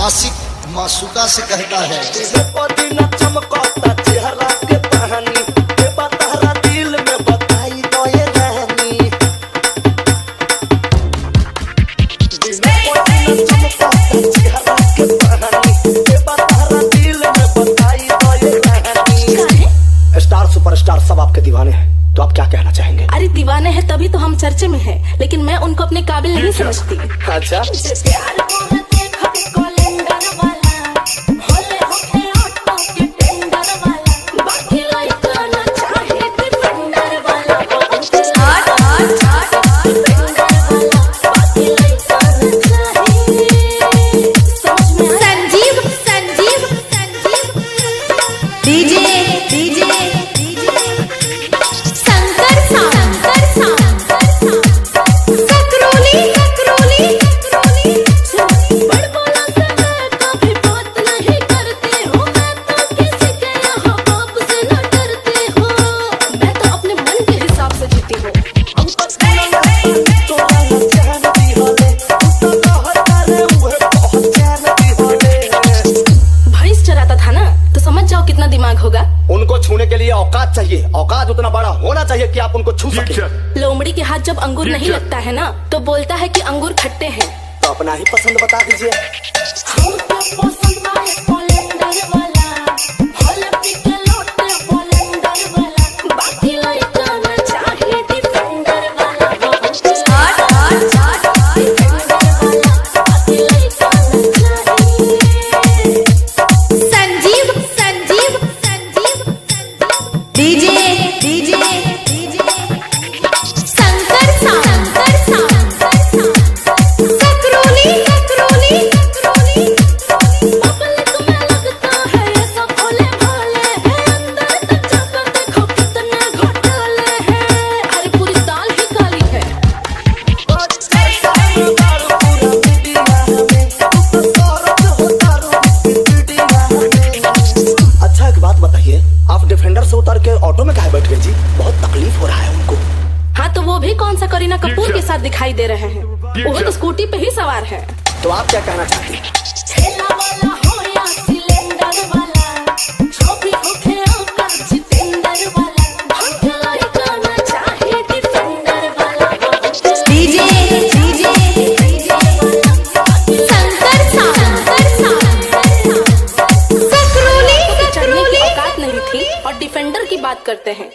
आशिक मासूका से कहता है चमकता चेहरा के कहानी बतारा दिल में बताई दो ये रहनी चमकता चेहरा के कहानी बतारा दिल में बताई दो ये रहनी। स्टार सुपरस्टार सब आपके दीवाने हैं, तो आप क्या कहना चाहेंगे? अरे दीवाने हैं तभी तो हम चर्चे में हैं, लेकिन मैं उनको अपने काबिल नहीं समझती। अच्छा होगा। उनको छूने के लिए औकात चाहिए, औकात उतना बड़ा होना चाहिए कि आप उनको छू सके। लोमड़ी के हाथ जब अंगूर नहीं लगता है ना, तो बोलता है कि अंगूर खट्टे हैं। तो अपना ही पसंद बता दीजिए। डिफेंडर से उतर के ऑटो में काहे बैठ गए जी? बहुत तकलीफ हो रहा है उनको। हाँ तो वो भी कौन सा करीना कपूर के साथ दिखाई दे रहे हैं, वो तो स्कूटी पे ही सवार है। तो आप क्या कहना चाहती हैं? और डिफेंडर की बात करते हैं।